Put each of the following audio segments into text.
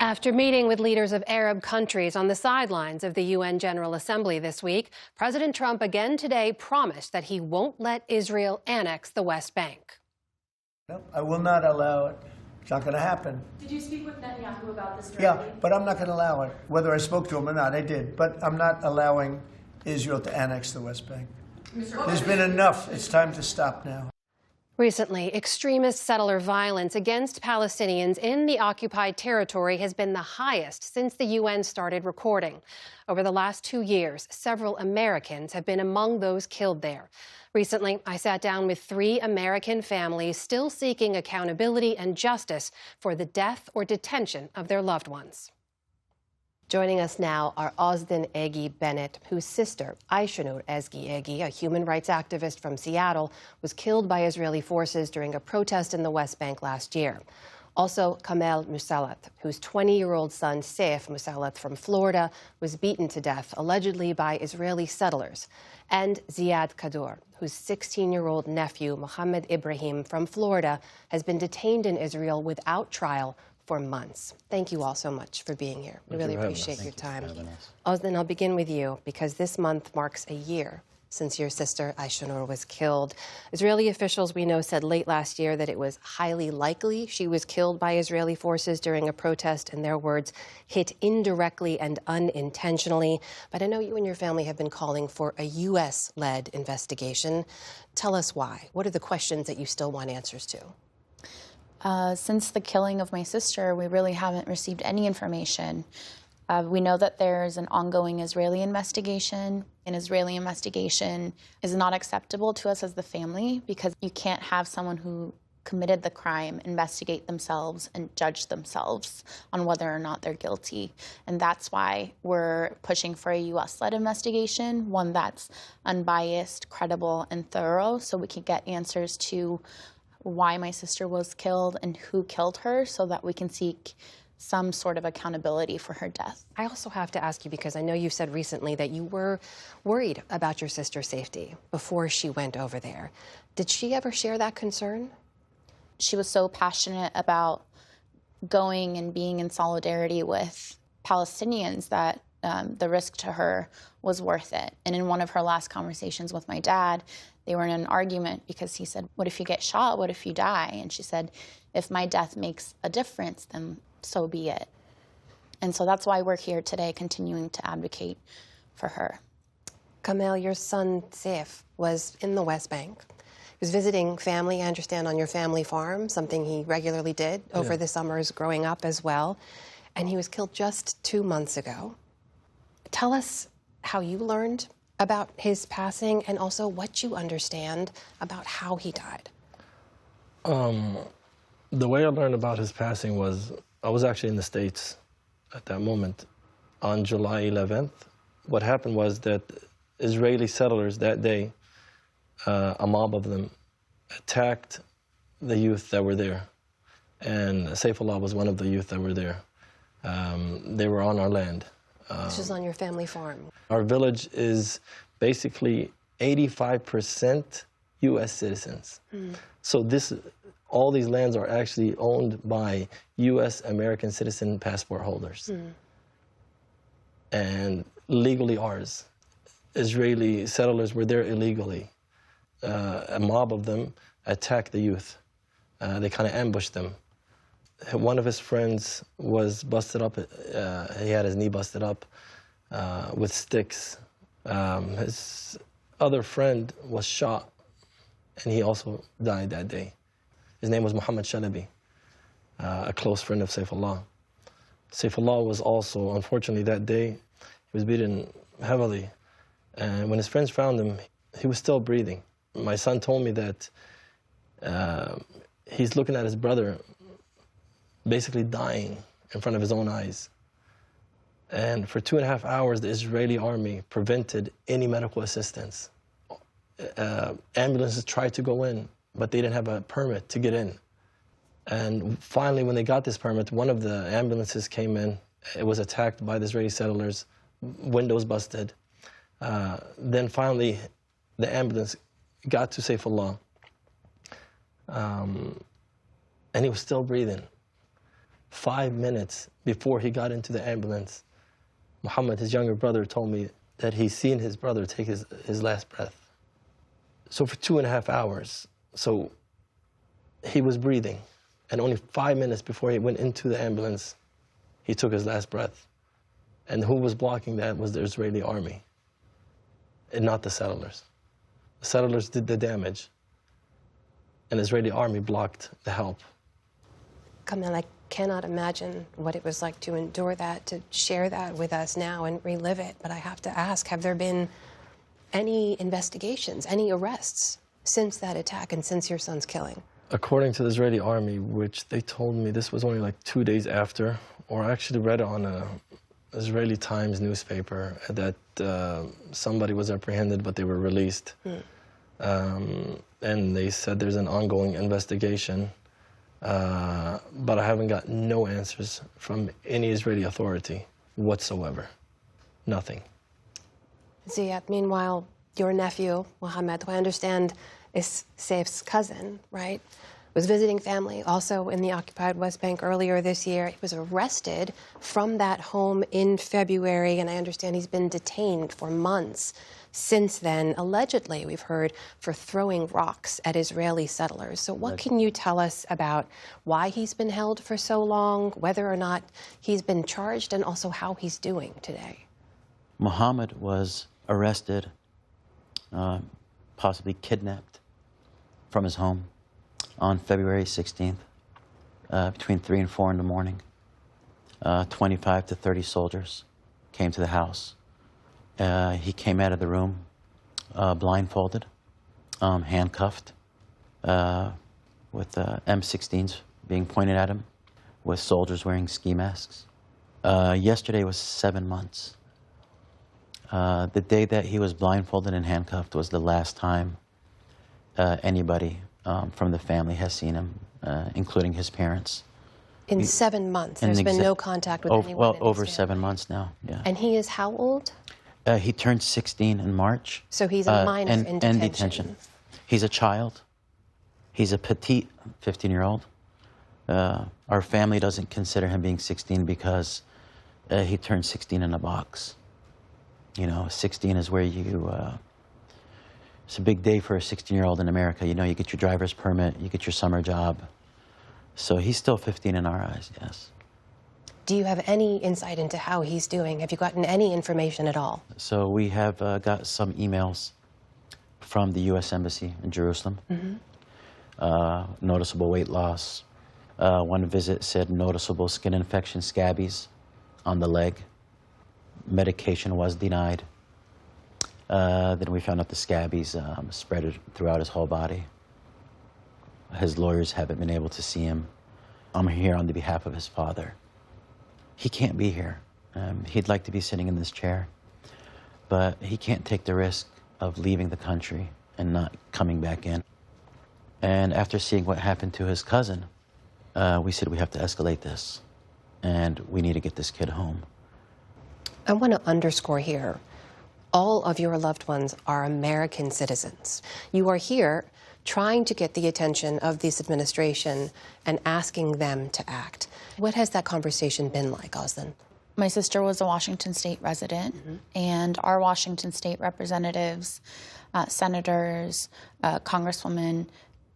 After meeting with leaders of Arab countries on the sidelines of the UN General Assembly this week, President Trump again today promised that he won't let Israel annex the West Bank. No, I will not allow it. It's not going to happen. Did you speak with Netanyahu about this directly? Yeah, but I'm not going to allow it. Whether I spoke to him or not, I did. But I'm not allowing Israel to annex the West Bank. There's been enough. It's time to stop now. Recently, extremist settler violence against Palestinians in the occupied territory has been the highest since the UN started recording. Over the last 2 years, several Americans have been among those killed there. Recently, I sat down with 3 American families still seeking accountability and justice for the death or detention of their loved ones. Joining us now are Ozden Egi Bennett, whose sister, Aishanur Ezgi Egi, a human rights activist from Seattle, was killed by Israeli forces during a protest in the West Bank last year. Also, Kamel Musalat, whose 20-year-old son, Saif Musalat from Florida, was beaten to death, allegedly by Israeli settlers. And Ziad Kaddour, whose 16-year-old nephew, Mohammed Ibrahim from Florida, has been detained in Israel without trial for months. Thank you all so much for being here. We really appreciate your time. Ozden, I'll begin with you because this month marks a year since your sister Aishanur was killed. Israeli officials, we know, said late last year that it was highly likely she was killed by Israeli forces during a protest, in their words, hit indirectly and unintentionally. But I know you and your family have been calling for a U.S.-led investigation. Tell us why. What are the questions that you still want answers to? Since the killing of my sister, we really haven't received any information. We know that there's an ongoing Israeli investigation. An Israeli investigation is not acceptable to us as the family because you can't have someone who committed the crime investigate themselves and judge themselves on whether or not they're guilty. And that's why we're pushing for a U.S.-led investigation, one that's unbiased, credible, and thorough, so we can get answers to why my sister was killed and who killed her so that we can seek some sort of accountability for her death. I also have to ask you, because I know you said recently that you were worried about your sister's safety before she went over there. Did she ever share that concern? She was so passionate about going and being in solidarity with Palestinians that the risk to her was worth it. And in one of her last conversations with my dad, they were in an argument because he said, what if you get shot? What if you die? And she said, if my death makes a difference, then so be it. And so that's why we're here today, continuing to advocate for her. Kamel, your son, Saif, was in the West Bank. He was visiting family, I understand, on your family farm, something he regularly did over the summers growing up as well. And he was killed just 2 months ago. Tell us how you learned about his passing and also what you understand about how he died. The way I learned about his passing was, I was actually in the States at that moment on July 11th. What happened was that Israeli settlers that day, a mob of them, attacked the youth that were there. And Saifullah was one of the youth that were there. They were on our land. This was on your family farm. Our village is basically 85% U.S. citizens. So all these lands are actually owned by U.S. American citizen passport holders. And legally ours. Israeli settlers were there illegally. A mob of them attacked the youth. They kind of ambushed them. One of his friends was busted up. He had his knee busted up with sticks. His other friend was shot, and he also died that day. His name was Muhammad Shalabi, a close friend of Saifullah. Saifullah was also, unfortunately, that day, he was beaten heavily. And when his friends found him, he was still breathing. My son told me that he's looking at his brother basically dying in front of his own eyes. And for 2.5 hours, the Israeli army prevented any medical assistance. Ambulances tried to go in, but they didn't have a permit to get in. And finally, when they got this permit, one of the ambulances came in. It was attacked by the Israeli settlers, windows busted. Then finally, the ambulance got to Saifullah, and he was still breathing. 5 minutes before he got into the ambulance, Muhammad, his younger brother, told me that he's seen his brother take his last breath. So for 2.5 hours, so he was breathing. And only 5 minutes before he went into the ambulance, he took his last breath. And who was blocking that was the Israeli army, and not the settlers. The settlers did the damage, and the Israeli army blocked the help. Kamel, I cannot imagine what it was like to endure that, to share that with us now and relive it. But I have to ask, have there been any investigations, any arrests since that attack and since your son's killing? According to the Israeli army, which they told me this was only like 2 days after, or I actually read it on a Israeli Times newspaper, that somebody was apprehended, but they were released. And they said there's an ongoing investigation, but I haven't got no answers from any Israeli authority whatsoever. Nothing. Ziad, meanwhile, your nephew, Mohammed, who I understand is Saif's cousin, right, was visiting family also in the occupied West Bank earlier this year. He was arrested from that home in February, and I understand he's been detained for months since then, allegedly, we've heard, for throwing rocks at Israeli settlers. So what can you tell us about why he's been held for so long, whether or not he's been charged, and also how he's doing today? Muhammad was arrested, possibly kidnapped from his home on February 16th, between 3 and 4 in the morning. 25 to 30 soldiers came to the house. He came out of the room blindfolded, handcuffed, with M16s being pointed at him, with soldiers wearing ski masks. Yesterday was 7 months. The day that he was blindfolded and handcuffed was the last time anybody from the family has seen him, including his parents. In 7 months, there's been no contact with anyone. Well, in over his 7 months now, yeah. And he is how old? He turned 16 in March. So he's a minor in detention. And detention. He's a child. He's a petite 15-year-old. Our family doesn't consider him being 16 because he turned 16 in a box. You know, 16 is where you, it's a big day for a 16-year-old in America. You know, you get your driver's permit, you get your summer job. So he's still 15 in our eyes, yes. Do you have any insight into how he's doing? Have you gotten any information at all? So we have got some emails from the U.S. Embassy in Jerusalem. Noticeable weight loss. One visit said noticeable skin infection, scabies on the leg. Medication was denied. Then we found out the scabies spread throughout his whole body. His lawyers haven't been able to see him. I'm here on the behalf of his father. He can't be here. He'd like to be sitting in this chair, but he can't take the risk of leaving the country and not coming back in. And after seeing what happened to his cousin, we said we have to escalate this, and we need to get this kid home. I want to underscore here, all of your loved ones are American citizens. You are here trying to get the attention of this administration and asking them to act. What has that conversation been like, Özlem? My sister was a Washington State resident, and our Washington State representatives, senators, congresswomen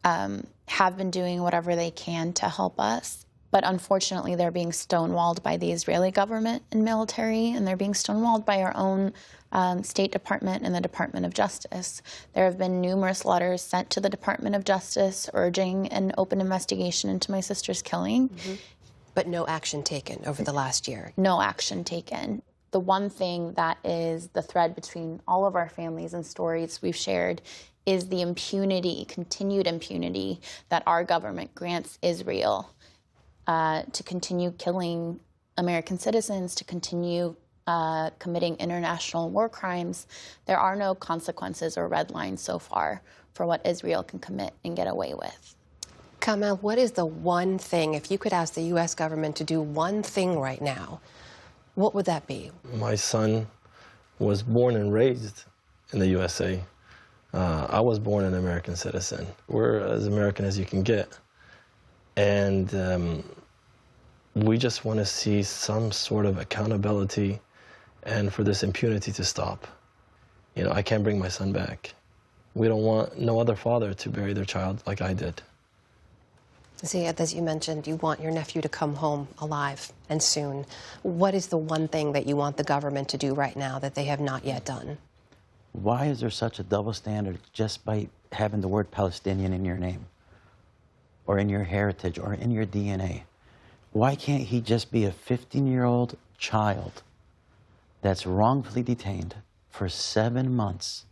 have been doing whatever they can to help us. But unfortunately, they're being stonewalled by the Israeli government and military, and they're being stonewalled by our own State Department and the Department of Justice. There have been numerous letters sent to the Department of Justice urging an open investigation into my sister's killing. But no action taken over the last year. No action taken. The one thing that is the thread between all of our families and stories we've shared is the impunity, continued impunity, that our government grants Israel to continue killing American citizens, to continue committing international war crimes. There are no consequences or red lines so far for what Israel can commit and get away with. Kamel, what is the one thing, if you could ask the U.S. government to do one thing right now, what would that be? My son was born and raised in the USA. I was born an American citizen. We're as American as you can get. And We just want to see some sort of accountability and for this impunity to stop. You know, I can't bring my son back. We don't want no other father to bury their child like I did. Ziad, as you mentioned, you want your nephew to come home alive and soon. What is the one thing that you want the government to do right now that they have not yet done? Why is there such a double standard just by having the word Palestinian in your name, or in your heritage, or in your DNA? Why can't he just be a 15-year-old child that's wrongfully detained for 7 months,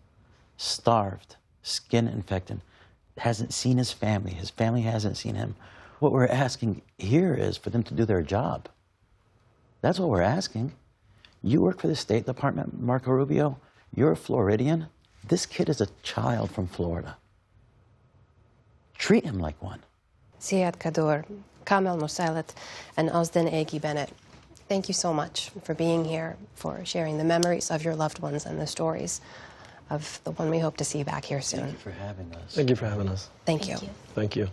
starved, skin infected, hasn't seen his family hasn't seen him? What we're asking here is for them to do their job. That's what we're asking. You work for the State Department, Marco Rubio. You're a Floridian. This kid is a child from Florida. Treat him like one. Ziad Kaddour, Kamel Moussalet, and Osdin Egi Bennett, thank you so much for being here, for sharing the memories of your loved ones and the stories of the one we hope to see back here soon. Thank you for having us. Thank you for having us. Thank you. Thank you.